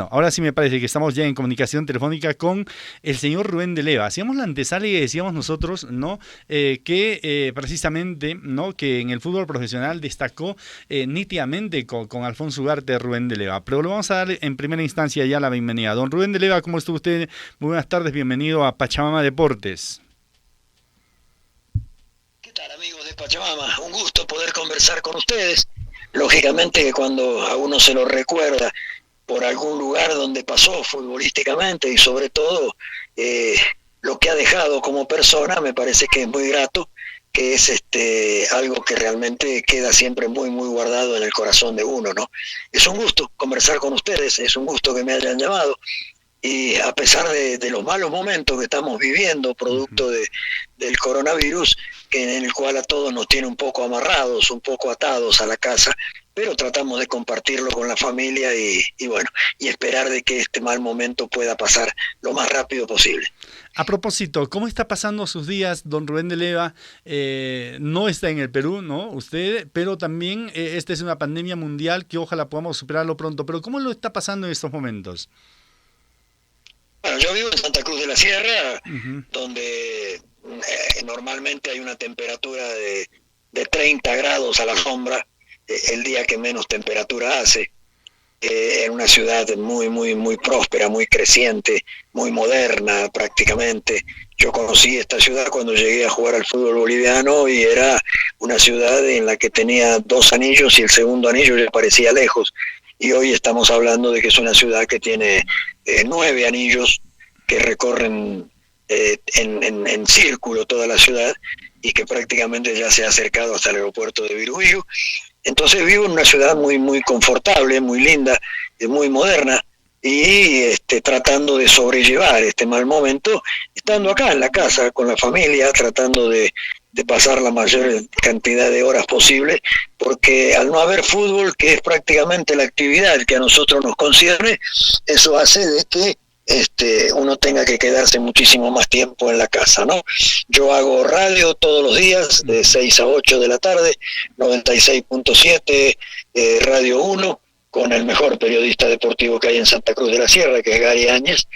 No, ahora sí me parece que estamos ya en comunicación telefónica con el señor Rubén de Leva. Hacíamos la antesala y decíamos nosotros, ¿no? Que precisamente, ¿no? Que en el fútbol profesional destacó nítidamente con Alfonso Ugarte Rubén de Leva. Pero le vamos a dar en primera instancia ya la bienvenida. Don Rubén de Leva, ¿cómo estuvo usted? Muy buenas tardes, bienvenido a Pachamama Deportes. ¿Qué tal, amigos de Pachamama? Un gusto poder conversar con ustedes. Lógicamente que cuando a uno se lo recuerda por algún lugar donde pasó futbolísticamente y sobre todo lo que ha dejado como persona, me parece que es muy grato, que es algo que realmente queda siempre muy muy guardado en el corazón de uno, ¿no? Es un gusto conversar con ustedes, es un gusto que me hayan llamado y a pesar de los malos momentos que estamos viviendo producto del coronavirus, en el cual a todos nos tiene un poco amarrados, un poco atados a la casa, pero tratamos de compartirlo con la familia y bueno, y esperar de que este mal momento pueda pasar lo más rápido posible. A propósito, ¿cómo está pasando sus días, don Rubén de Leva? No está en el Perú, ¿no? Usted, pero también esta es una pandemia mundial que ojalá podamos superarlo pronto, pero ¿cómo lo está pasando en estos momentos? Bueno, yo vivo en Santa Cruz de la Sierra, donde normalmente hay una temperatura de 30 grados a la sombra, el día que menos temperatura hace, en una ciudad muy, muy, muy próspera, muy creciente, muy moderna prácticamente. Yo conocí esta ciudad cuando llegué a jugar al fútbol boliviano y era una ciudad en la que tenía 2 anillos y el segundo anillo ya parecía lejos. Y hoy estamos hablando de que es una ciudad que tiene 9 anillos que recorren en círculo toda la ciudad y que prácticamente ya se ha acercado hasta el aeropuerto de Viruiyu. Entonces vivo en una ciudad muy muy confortable, muy linda, muy moderna y tratando de sobrellevar este mal momento, estando acá en la casa con la familia, tratando de pasar la mayor cantidad de horas posible, porque al no haber fútbol, que es prácticamente la actividad que a nosotros nos concierne, eso hace de que uno tenga que quedarse muchísimo más tiempo en la casa, ¿no? Yo hago radio todos los días, de 6 a 8 de la tarde, 96.7, Radio 1, con el mejor periodista deportivo que hay en Santa Cruz de la Sierra, que es Gary Áñez,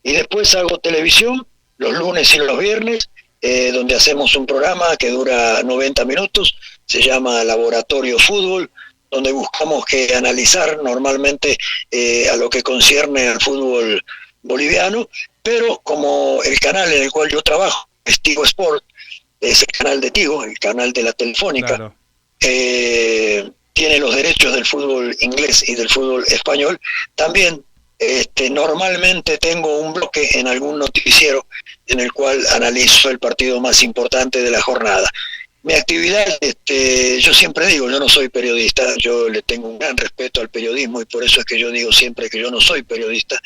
y después hago televisión los lunes y los viernes, donde hacemos un programa que dura 90 minutos, se llama Laboratorio Fútbol, donde buscamos que analizar normalmente a lo que concierne al fútbol boliviano, pero como el canal en el cual yo trabajo, es Tigo Sport, es el canal de Tigo, el canal de la Telefónica, claro. Tiene los derechos del fútbol inglés y del fútbol español, también normalmente tengo un bloque en algún noticiero en el cual analizo el partido más importante de la jornada. Mi actividad, yo siempre digo, yo no soy periodista, yo le tengo un gran respeto al periodismo y por eso es que yo digo siempre que yo no soy periodista,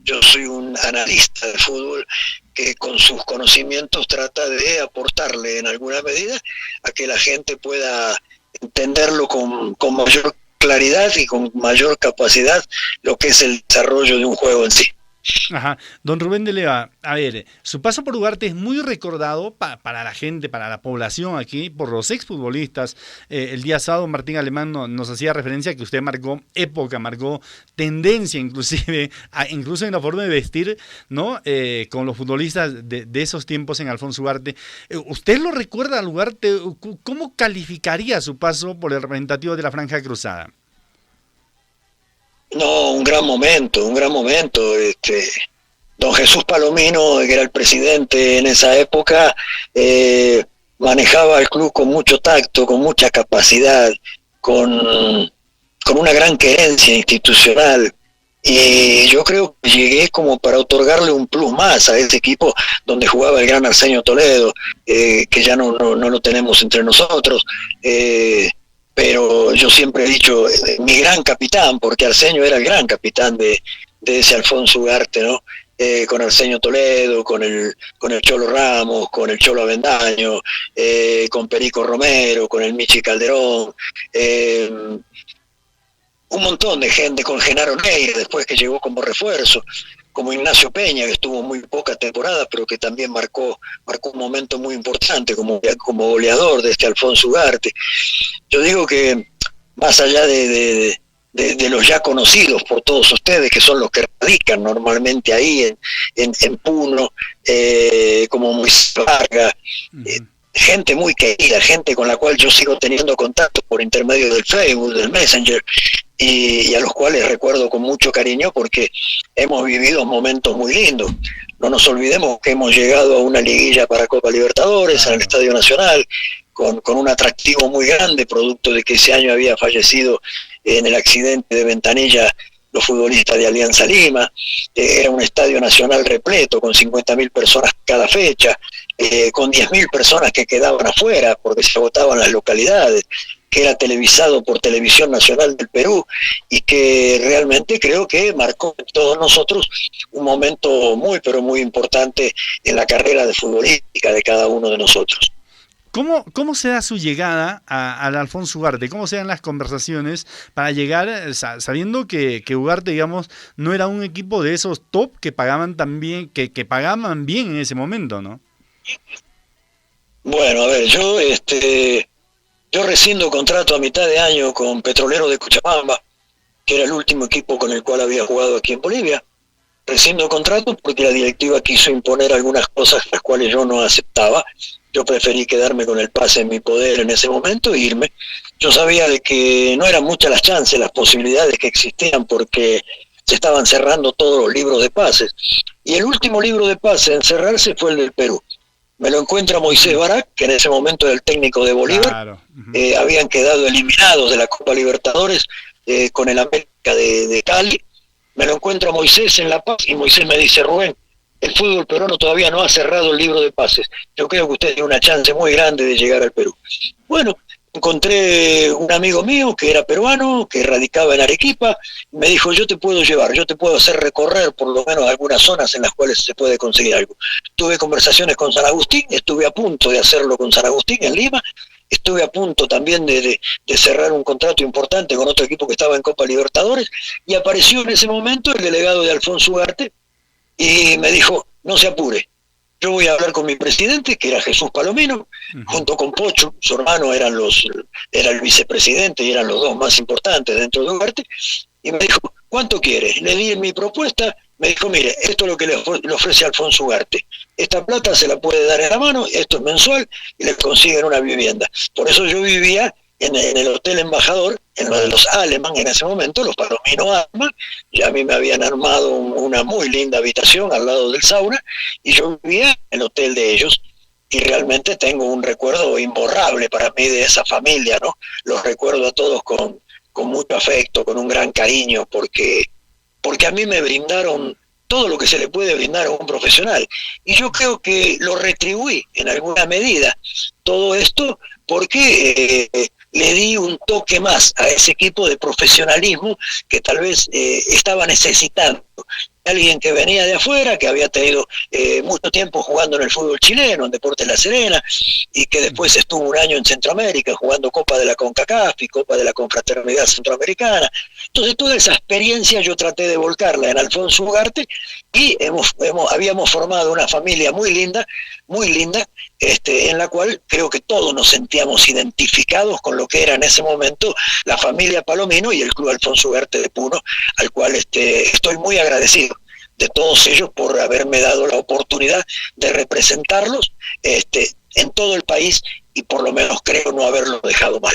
yo soy un analista de fútbol que con sus conocimientos trata de aportarle en alguna medida a que la gente pueda entenderlo con mayor claridad y con mayor capacidad lo que es el desarrollo de un juego en sí. Ajá. Don Rubén de Leva, a ver, su paso por Ugarte es muy recordado para la gente, para la población aquí, por los exfutbolistas. El día sábado Martín Alemán nos hacía referencia a que usted marcó época, marcó tendencia inclusive, incluso en la forma de vestir, ¿no? Con los futbolistas de esos tiempos en Alfonso Ugarte. ¿Usted lo recuerda al Ugarte? ¿Cómo calificaría su paso por el representativo de la Franja Cruzada? No, un gran momento. Don Jesús Palomino, que era el presidente en esa época, manejaba el club con mucho tacto, con mucha capacidad, con una gran querencia institucional. Y yo creo que llegué como para otorgarle un plus más a ese equipo donde jugaba el gran Arsenio Toledo, que ya no lo tenemos entre nosotros. Pero yo siempre he dicho, mi gran capitán, porque Arsenio era el gran capitán de ese Alfonso Ugarte, ¿no? Con Arsenio Toledo, con el Cholo Ramos, con el Cholo Avendaño, con Perico Romero, con el Michi Calderón, un montón de gente, con Genaro Neira, después que llegó como refuerzo, como Ignacio Peña, que estuvo muy poca temporada, pero que también marcó un momento muy importante como goleador de Alfonso Ugarte. Yo digo que más allá de de los ya conocidos por todos ustedes, que son los que radican normalmente ahí en Puno, como Moisés Vargas, gente muy querida, gente con la cual yo sigo teniendo contacto por intermedio del Facebook, del Messenger, y a los cuales recuerdo con mucho cariño porque hemos vivido momentos muy lindos. No nos olvidemos que hemos llegado a una liguilla para Copa Libertadores en el Estadio Nacional, con un atractivo muy grande, producto de que ese año había fallecido en el accidente de Ventanilla los futbolistas de Alianza Lima. Era un estadio nacional repleto, con 50.000 personas cada fecha, con 10.000 personas que quedaban afuera porque se agotaban las localidades, que era televisado por Televisión Nacional del Perú, y que realmente creo que marcó en todos nosotros un momento muy, pero muy importante en la carrera de futbolística de cada uno de nosotros. ¿Cómo se da su llegada al Alfonso Ugarte? ¿Cómo se dan las conversaciones para llegar, sabiendo que Ugarte, digamos, no era un equipo de esos top que pagaban también, que pagaban bien en ese momento, ¿no? Bueno, a ver, yo rescindo contrato a mitad de año con Petrolero de Cochabamba, que era el último equipo con el cual había jugado aquí en Bolivia. Rescindo contrato porque la directiva quiso imponer algunas cosas las cuales yo no aceptaba. Yo preferí quedarme con el pase en mi poder en ese momento e irme. Yo sabía de que no eran muchas las chances, las posibilidades que existían, porque se estaban cerrando todos los libros de pases. Y el último libro de pases en cerrarse fue el del Perú. Me lo encuentra Moisés Barak, que en ese momento era el técnico de Bolívar. Claro. Habían quedado eliminados de la Copa Libertadores con el América de Cali. Me lo encuentro a Moisés en La Paz y Moisés me dice: Rubén, el fútbol peruano todavía no ha cerrado el libro de pases. Yo creo que usted tiene una chance muy grande de llegar al Perú. Bueno, encontré un amigo mío que era peruano, que radicaba en Arequipa, y me dijo: yo te puedo llevar, yo te puedo hacer recorrer por lo menos algunas zonas en las cuales se puede conseguir algo. Tuve conversaciones con San Agustín, estuve a punto de hacerlo con San Agustín en Lima, estuve a punto también de cerrar un contrato importante con otro equipo que estaba en Copa Libertadores, y apareció en ese momento el delegado de Alfonso Ugarte y me dijo: no se apure, yo voy a hablar con mi presidente, que era Jesús Palomino, junto con Pocho, su hermano, era el vicepresidente y eran los dos más importantes dentro de Ugarte, y me dijo: ¿cuánto quiere? Le di mi propuesta. Me dijo: mire, esto es lo que le ofrece Alfonso Ugarte. Esta plata se la puede dar en la mano, esto es mensual, y le consiguen una vivienda. Por eso yo vivía en el Hotel Embajador, en lo de los Alemán en ese momento, los Palomino Alemán. Ya a mí me habían armado una muy linda habitación al lado del sauna, y yo vivía en el hotel de ellos, y realmente tengo un recuerdo imborrable para mí de esa familia, ¿no? Los recuerdo a todos con mucho afecto, con un gran cariño, porque a mí me brindaron todo lo que se le puede brindar a un profesional. Y yo creo que lo retribuí en alguna medida, todo esto, porque le di un toque más a ese equipo de profesionalismo que tal vez estaba necesitando. Alguien que venía de afuera, que había tenido mucho tiempo jugando en el fútbol chileno, en Deportes La Serena, y que después estuvo un año en Centroamérica jugando Copa de la CONCACAF y Copa de la Confraternidad Centroamericana. Entonces toda esa experiencia yo traté de volcarla en Alfonso Ugarte, y habíamos formado una familia muy linda, en la cual creo que todos nos sentíamos identificados con lo que era en ese momento la familia Palomino y el Club Alfonso Ugarte de Puno, al cual estoy muy agradecido de todos ellos por haberme dado la oportunidad de representarlos en todo el país, y por lo menos creo no haberlo dejado mal.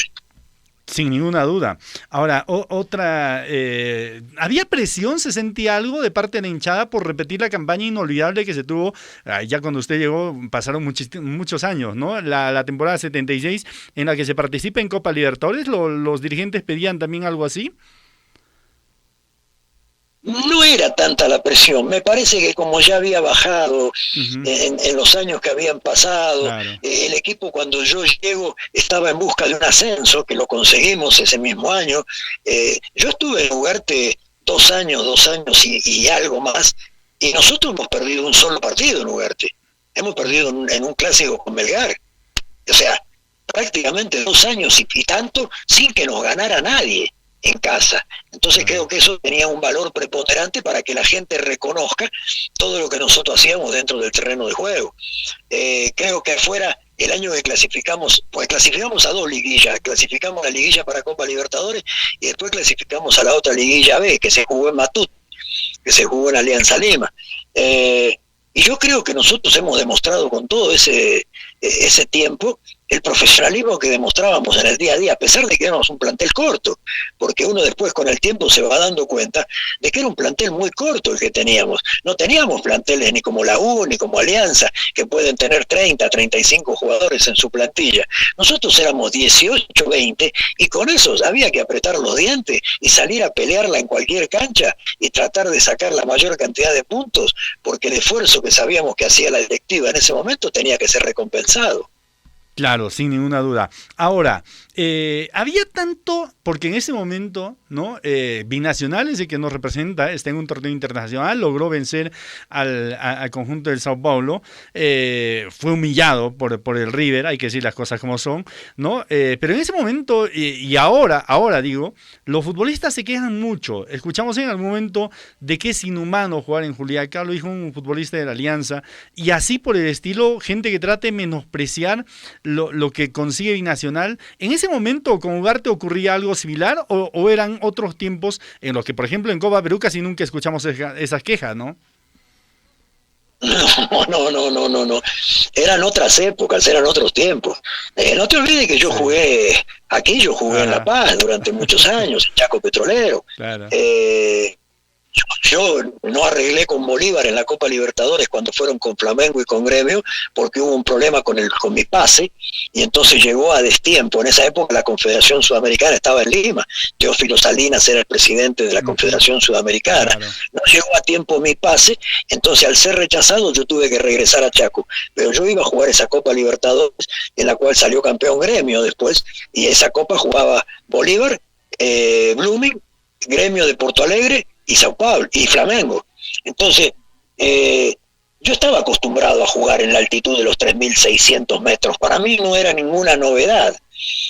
Sin ninguna duda. Ahora, ¿había presión? ¿Se sentía algo de parte de la hinchada por repetir la campaña inolvidable que se tuvo? Ya cuando usted llegó pasaron muchos años, ¿no? La temporada 76 en la que se participa en Copa Libertadores. ¿Los dirigentes pedían también algo así? No era tanta la presión, me parece que como ya había bajado en los años que habían pasado, claro. El equipo cuando yo llego estaba en busca de un ascenso, que lo conseguimos ese mismo año. Yo estuve en Ugarte 2 años y algo más, y nosotros hemos perdido un solo partido en Ugarte, hemos perdido en un clásico con Melgar, o sea, prácticamente 2 años y tanto sin que nos ganara nadie en casa. Entonces creo que eso tenía un valor preponderante para que la gente reconozca todo lo que nosotros hacíamos dentro del terreno de juego. Creo que afuera el año que clasificamos, pues clasificamos a 2 liguillas, clasificamos la liguilla para Copa Libertadores y después clasificamos a la otra liguilla B, que se jugó en Matute, que se jugó en Alianza Lima. Y yo creo que nosotros hemos demostrado con todo ese tiempo el profesionalismo que demostrábamos en el día a día, a pesar de que éramos un plantel corto, porque uno después con el tiempo se va dando cuenta de que era un plantel muy corto el que teníamos. No teníamos planteles ni como la U, ni como Alianza, que pueden tener 30, 35 jugadores en su plantilla. Nosotros éramos 18, 20, y con esos había que apretar los dientes y salir a pelearla en cualquier cancha y tratar de sacar la mayor cantidad de puntos, porque el esfuerzo que sabíamos que hacía la directiva en ese momento tenía que ser recompensado. Claro, sin ninguna duda. Ahora, había tanto, porque en ese momento, ¿no? Binacional es el que nos representa, está en un torneo internacional, logró vencer al conjunto del Sao Paulo, fue humillado por el River, hay que decir las cosas como son, ¿no? Pero en ese momento, y ahora digo, los futbolistas se quejan mucho. Escuchamos en algún momento de que es inhumano jugar en Juliaca, lo dijo un futbolista de la Alianza, y así por el estilo, gente que trate de menospreciar lo que consigue Binacional. ¿En ese momento con Ugarte ocurría algo similar o eran otros tiempos en los que, por ejemplo, en Copa Perú casi nunca escuchamos esas quejas, ¿no? No. Eran otras épocas, eran otros tiempos. No te olvides que yo jugué aquí, yo jugué en La Paz durante muchos años, en Chaco Petrolero. Claro. Yo no arreglé con Bolívar en la Copa Libertadores cuando fueron con Flamengo y con Gremio, porque hubo un problema con mi pase, y entonces llegó a destiempo. En esa época la Confederación Sudamericana estaba en Lima, Teófilo Salinas era el presidente de la Confederación Sudamericana. Claro. No llegó a tiempo mi pase, entonces al ser rechazado yo tuve que regresar a Chaco, pero yo iba a jugar esa Copa Libertadores, en la cual salió campeón Gremio después, y esa Copa jugaba Bolívar, Blooming, Gremio de Porto Alegre y Sao Paulo y Flamengo. Entonces yo estaba acostumbrado a jugar en la altitud de los 3.600 metros. Para mí no era ninguna novedad.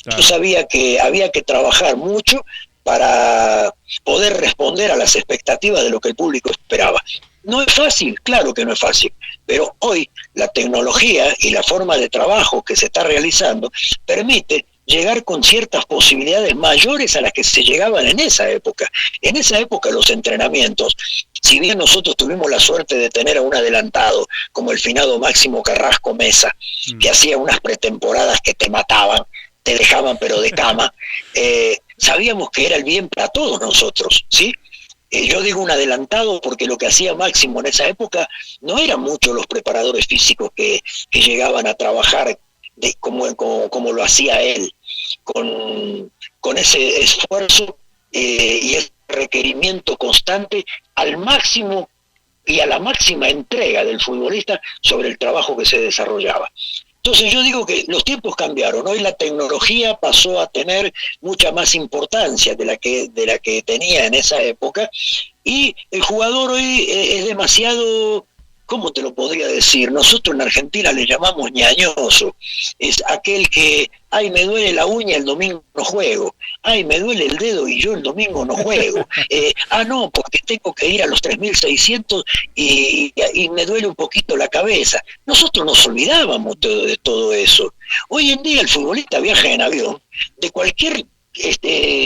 Claro. Yo sabía que había que trabajar mucho para poder responder a las expectativas de lo que el público esperaba. No es fácil, claro que no es fácil, pero hoy la tecnología y la forma de trabajo que se está realizando permite llegar con ciertas posibilidades mayores a las que se llegaban en esa época. En esa época los entrenamientos, si bien nosotros tuvimos la suerte de tener a un adelantado, como el finado Máximo Carrasco Mesa, que hacía unas pretemporadas que te mataban, te dejaban pero de cama, sabíamos que era el bien para todos nosotros, ¿sí? Yo digo un adelantado porque lo que hacía Máximo en esa época no eran muchos los preparadores físicos que llegaban a trabajar como lo hacía él, con ese esfuerzo y ese requerimiento constante al máximo y a la máxima entrega del futbolista sobre el trabajo que se desarrollaba. Entonces yo digo que los tiempos cambiaron. Hoy la tecnología pasó a tener mucha más importancia de la que tenía en esa época, y el jugador hoy es demasiado, ¿cómo te lo podría decir? Nosotros en Argentina le llamamos ñañoso. Es aquel que, ay, me duele la uña, el domingo no juego. Ay, me duele el dedo y yo el domingo no juego. No, porque tengo que ir a los 3.600 y me duele un poquito la cabeza. Nosotros nos olvidábamos de todo eso. Hoy en día el futbolista viaja en avión de cualquier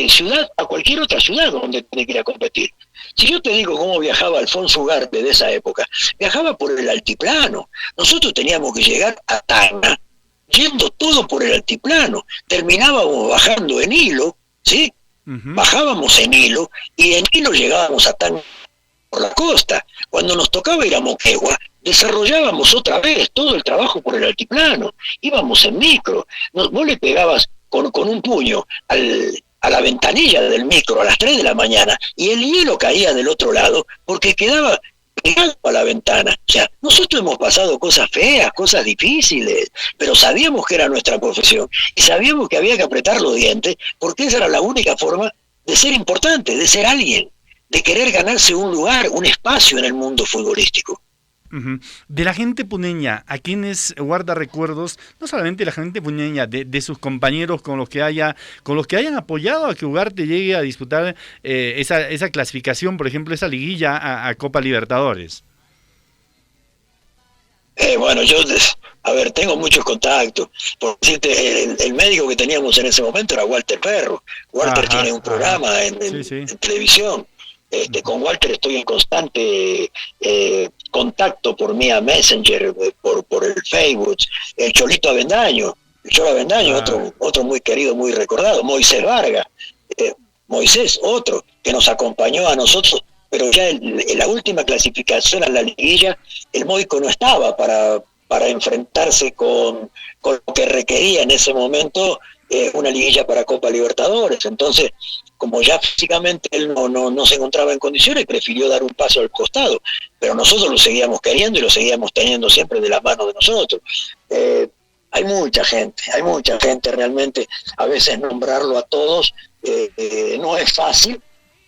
ciudad a cualquier otra ciudad donde tiene que ir a competir. Si yo te digo cómo viajaba Alfonso Ugarte de esa época, viajaba por el altiplano. Nosotros teníamos que llegar a Tacna, yendo todo por el altiplano. Terminábamos bajando en Hilo, ¿sí? Uh-huh. Bajábamos en Hilo y en Hilo llegábamos a Tacna por la costa. Cuando nos tocaba ir a Moquegua, desarrollábamos otra vez todo el trabajo por el altiplano. Íbamos en micro. Vos le pegabas con un puño a la ventanilla del micro a las 3 de la mañana y el hielo caía del otro lado porque quedaba pegado a la ventana. O sea, nosotros hemos pasado cosas feas, cosas difíciles, pero sabíamos que era nuestra profesión y sabíamos que había que apretar los dientes porque esa era la única forma de ser importante, de ser alguien, de querer ganarse un lugar, un espacio en el mundo futbolístico. Uh-huh. De la gente puneña, ¿a quienes guarda recuerdos? No solamente la gente puneña, de sus compañeros con los que hayan apoyado a que Ugarte llegue a disputar esa clasificación, por ejemplo, esa liguilla a Copa Libertadores. Bueno, a ver, tengo muchos contactos. Por decirte, el médico que teníamos en ese momento era Walter Perro. Walter tiene un programa Sí, sí. en televisión. Con Walter estoy en constante contacto por vía Messenger, por el Facebook. El Cholito Avendaño, otro muy querido, muy recordado. Moisés Vargas, Moisés, otro que nos acompañó a nosotros, pero ya en la última clasificación a la liguilla, el Moico no estaba para enfrentarse con lo que requería en ese momento una liguilla para Copa Libertadores. Entonces, como ya físicamente él no se encontraba en condiciones, prefirió dar un paso al costado, pero nosotros lo seguíamos queriendo y lo seguíamos teniendo siempre de la mano de nosotros. Hay mucha gente realmente, a veces nombrarlo a todos no es fácil,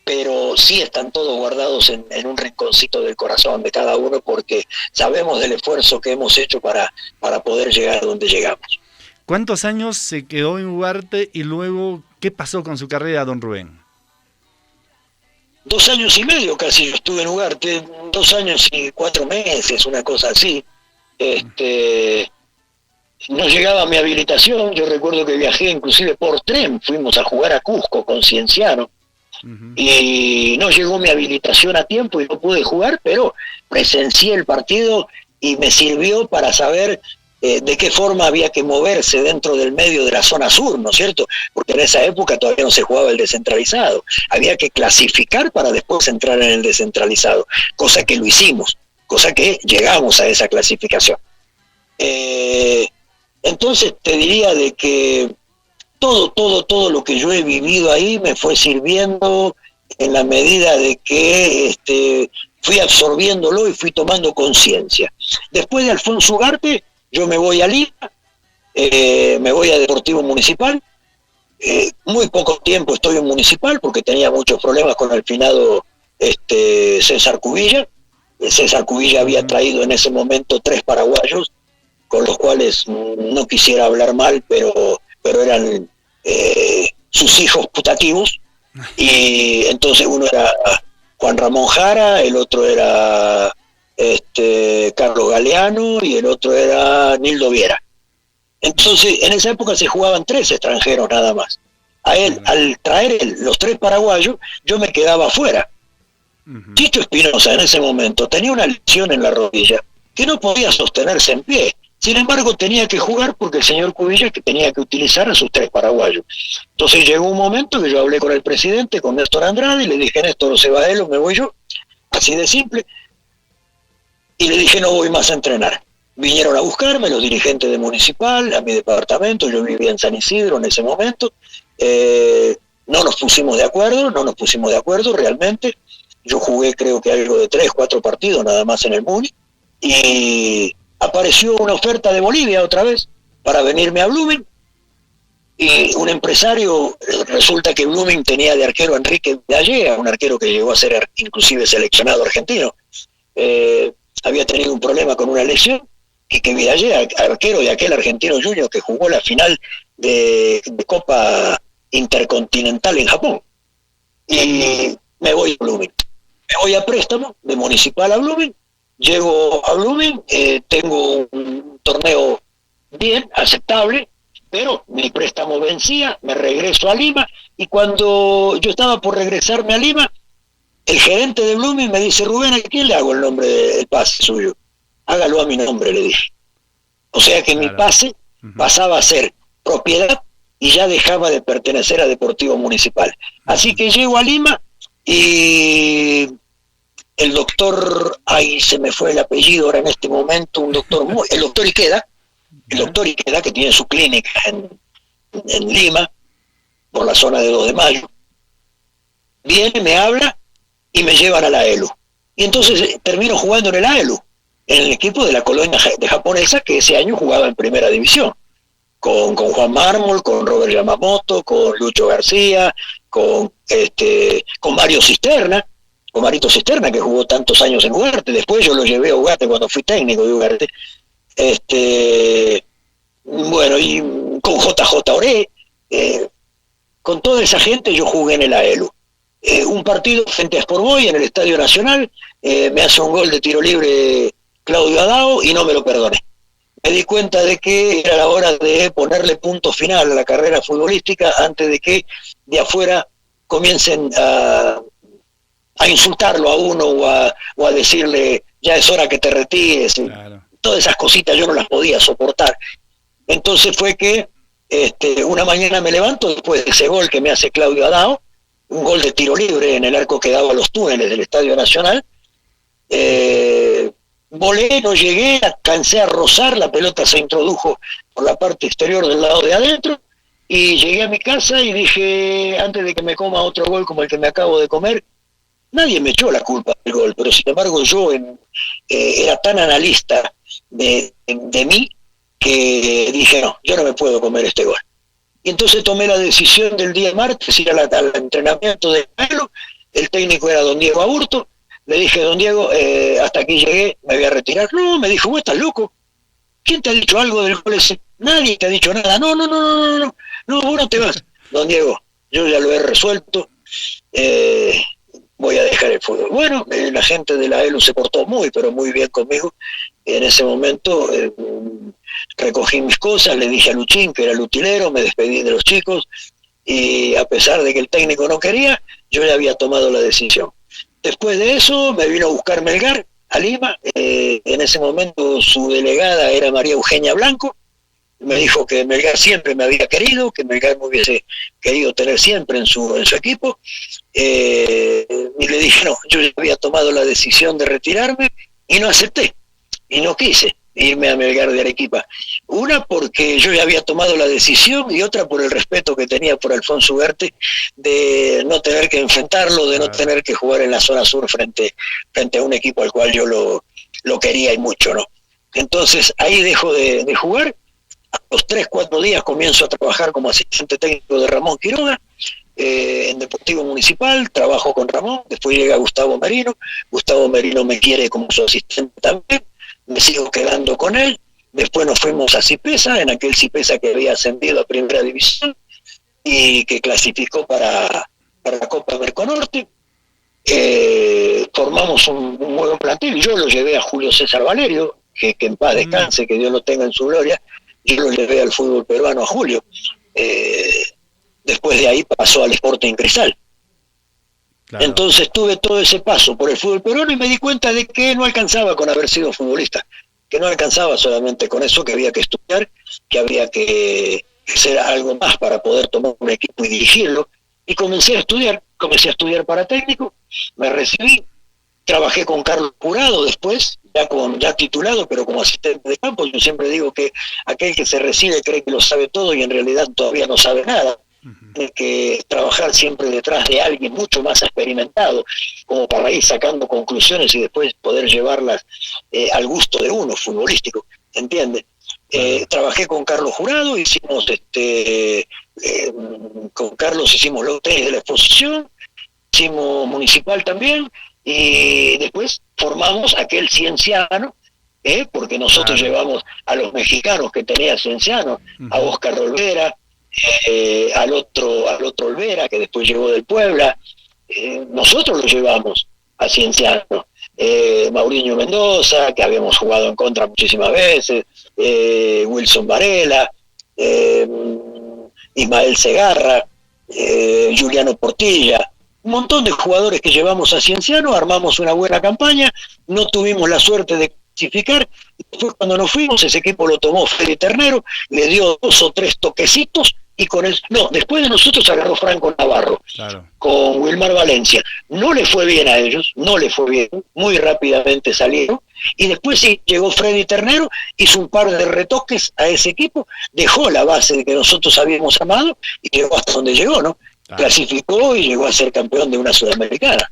pero sí están todos guardados en un rinconcito del corazón de cada uno, porque sabemos del esfuerzo que hemos hecho para poder llegar a donde llegamos. ¿Cuántos años se quedó en Ugarte y luego qué pasó con su carrera, don Rubén? 2 años y medio casi yo estuve en Ugarte, 2 años y 4 meses, una cosa así. No llegaba mi habilitación, yo recuerdo que viajé inclusive por tren, fuimos a jugar a Cusco con Cienciano, y no llegó mi habilitación a tiempo y no pude jugar, pero presencié el partido y me sirvió para saber de qué forma había que moverse dentro del medio de la zona sur, ¿no es cierto? Porque en esa época todavía no se jugaba el descentralizado, había que clasificar para después entrar en el descentralizado, cosa que lo hicimos, cosa que llegamos a esa clasificación. Entonces te diría de que todo lo que yo he vivido ahí me fue sirviendo en la medida de que fui absorbiéndolo y fui tomando conciencia. Después de Alfonso Ugarte, yo me voy a Lima, me voy a Deportivo Municipal, muy poco tiempo estoy en Municipal porque tenía muchos problemas con el finado César Cubilla. César Cubilla había traído en ese momento 3 paraguayos, con los cuales no quisiera hablar mal, pero eran sus hijos putativos, y entonces uno era Juan Ramón Jara, el otro era Carlos Galeano y el otro era Nildo Viera. Entonces en esa época se jugaban 3 extranjeros nada más. Al traer los 3 paraguayos, yo me quedaba afuera. Chicho Espinosa en ese momento tenía una lesión en la rodilla que no podía sostenerse en pie. Sin embargo, tenía que jugar porque el señor Cubilla que tenía que utilizar a sus 3 paraguayos. Entonces llegó un momento que yo hablé con el presidente, con Néstor Andrade, y le dije: Néstor, se va él o me voy yo, así de simple. Y le dije: no voy más a entrenar. Vinieron a buscarme los dirigentes de Municipal, a mi departamento, yo vivía en San Isidro en ese momento. No nos pusimos de acuerdo realmente. Yo jugué creo que algo de 3, 4 partidos nada más en el Muni, y apareció una oferta de Bolivia otra vez para venirme a Blooming, y un empresario, resulta que Blooming tenía de arquero a Enrique Vidallea, un arquero que llegó a ser inclusive seleccionado argentino. Había tenido un problema con una lesión, y que Vidallea, arquero de aquel argentino junior que jugó la final de Copa Intercontinental en Japón, y me voy a Blooming. Me voy a préstamo de Municipal a Blooming. Llego a Blooming, tengo un torneo bien, aceptable, pero mi préstamo vencía, me regreso a Lima, y cuando yo estaba por regresarme a Lima, el gerente de Blooming me dice: Rubén, ¿a quién le hago el nombre del pase suyo? Hágalo a mi nombre, le dije. O sea que mi pase pasaba a ser propiedad y ya dejaba de pertenecer a Deportivo Municipal. Así que llego a Lima y el doctor, ahí se me fue el apellido ahora en este momento, el doctor Iqueda, que tiene su clínica en Lima, por la zona de 2 de Mayo, viene, me habla y me llevan a la AELU. Y entonces termino jugando en el AELU, en el equipo de la colonia de japonesa, que ese año jugaba en primera división, con Juan Mármol, con Robert Yamamoto, con Lucho García, con Mario Cisterna, con Marito Cisterna, que jugó tantos años en Ugarte. Después yo lo llevé a Ugarte cuando fui técnico de Ugarte. Bueno, y con JJ Oré, con toda esa gente yo jugué en el AELU. Un partido frente a Sport Boys en el Estadio Nacional, me hace un gol de tiro libre Claudio Adao, y no me lo perdoné. Me di cuenta de que era la hora de ponerle punto final a la carrera futbolística antes de que de afuera comiencen a insultarlo a uno o a decirle ya es hora que te retires. Claro. Todas esas cositas yo no las podía soportar. Entonces fue que una mañana me levanto después de ese gol que me hace Claudio Adao, un gol de tiro libre en el arco que daba a los túneles del Estadio Nacional. Volé, no llegué, alcancé a rozar, la pelota se introdujo por la parte exterior del lado de adentro, y llegué a mi casa y dije, antes de que me coma otro gol como el que me acabo de comer, nadie me echó la culpa del gol, pero sin embargo yo era tan analista de mí que dije, no, yo no me puedo comer este gol. Y entonces tomé la decisión del día martes, ir al entrenamiento de Caelo. El técnico era don Diego Aburto. Le dije, don Diego, hasta aquí llegué, me voy a retirar. No, me dijo, vos estás loco. ¿Quién te ha dicho algo del gol ese? Nadie te ha dicho nada. No, vos no te vas. Don Diego, yo ya lo he resuelto. Voy a dejar el fútbol. Bueno, la gente de la ELU se portó muy, pero muy bien conmigo. En ese momento recogí mis cosas, le dije a Luchín, que era el utilero, me despedí de los chicos, y a pesar de que el técnico no quería, yo ya había tomado la decisión. Después de eso me vino a buscar Melgar a Lima. En ese momento su delegada era María Eugenia Blanco. Me dijo que Melgar siempre me había querido, que Melgar me hubiese querido tener siempre en su equipo. Y le dije, no, yo ya había tomado la decisión de retirarme y no acepté, y no quise irme a Melgar de Arequipa. Una porque yo ya había tomado la decisión, y otra por el respeto que tenía por Alfonso Ugarte, de no tener que enfrentarlo, de no tener que jugar en la zona sur frente a un equipo al cual yo lo quería y mucho, ¿no? Entonces ahí dejo de jugar. A los 3-4 días comienzo a trabajar como asistente técnico de Ramón Quiroga en Deportivo Municipal. Trabajo con Ramón. Después llega Gustavo Merino. Gustavo Merino me quiere como su asistente también. Me sigo quedando con él. Después nos fuimos a Cipesa, en aquel Cipesa que había ascendido a Primera División y que clasificó para la Copa Merconorte. Formamos un buen plantel. Yo lo llevé a Julio César Valerio, que en paz descanse, que Dios lo tenga en su gloria. Yo lo llevé al fútbol peruano a Julio. Después de ahí pasó al Sporting Cristal. Claro. Entonces tuve todo ese paso por el fútbol peruano y me di cuenta de que no alcanzaba con haber sido futbolista, que no alcanzaba solamente con eso, que había que estudiar, que había que hacer algo más para poder tomar un equipo y dirigirlo. Y comencé a estudiar para técnico, me recibí, trabajé con Carlos Jurado después, ya titulado, pero como asistente de campo. Yo siempre digo que aquel que se recibe cree que lo sabe todo y en realidad todavía no sabe nada. Tiene que trabajar siempre detrás de alguien mucho más experimentado, como para ir sacando conclusiones y después poder llevarlas al gusto de uno, futbolístico, ¿entiende? Trabajé con Carlos Jurado, hicimos con Carlos hicimos los 3 de la exposición, hicimos Municipal también, y después formamos aquel Cienciano, porque nosotros llevamos a los mexicanos que tenía Cienciano, a Oscar Olvera, al otro Olvera, que después llegó del Puebla. Nosotros lo llevamos a Cienciano. Mauriño Mendoza, que habíamos jugado en contra muchísimas veces, Wilson Varela, Ismael Segarra, Juliano Portilla, un montón de jugadores que llevamos a Cienciano. Armamos una buena campaña, no tuvimos la suerte de clasificar. Después, cuando nos fuimos, ese equipo lo tomó Freddy Ternero, le dio 2 o 3 toquecitos, y con eso, después de nosotros agarró Franco Navarro, claro, con Wilmar Valencia. No le fue bien a ellos, muy rápidamente salieron, y después sí, llegó Freddy Ternero, hizo un par de retoques a ese equipo, dejó la base de que nosotros habíamos amado, y llegó hasta donde llegó, ¿no? Clasificó y llegó a ser campeón de una Sudamericana.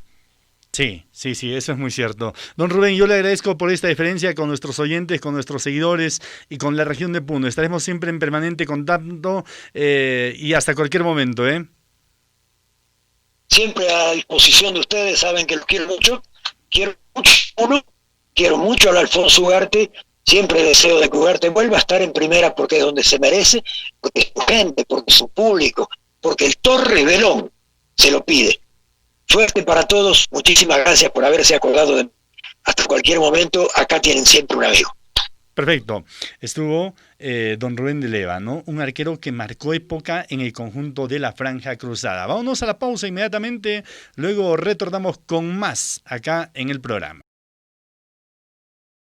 Sí, eso es muy cierto. Don Rubén, yo le agradezco por esta diferencia con nuestros oyentes, con nuestros seguidores y con la región de Puno. Estaremos siempre en permanente contacto y hasta cualquier momento, ¿eh? Siempre a disposición de ustedes, saben que los quiero mucho Puno, quiero mucho al Alfonso Ugarte, siempre deseo de que Ugarte vuelva a estar en primera porque es donde se merece, porque es su gente, porque es su público, porque el Torre Velón se lo pide. Suerte para todos, muchísimas gracias por haberse acordado de mí. hasta cualquier momento, acá tienen siempre un amigo. Perfecto. Estuvo don Rubén de Leva, ¿no? Un arquero que marcó época en el conjunto de la Franja Cruzada. Vámonos a la pausa inmediatamente, luego retornamos con más acá en el programa.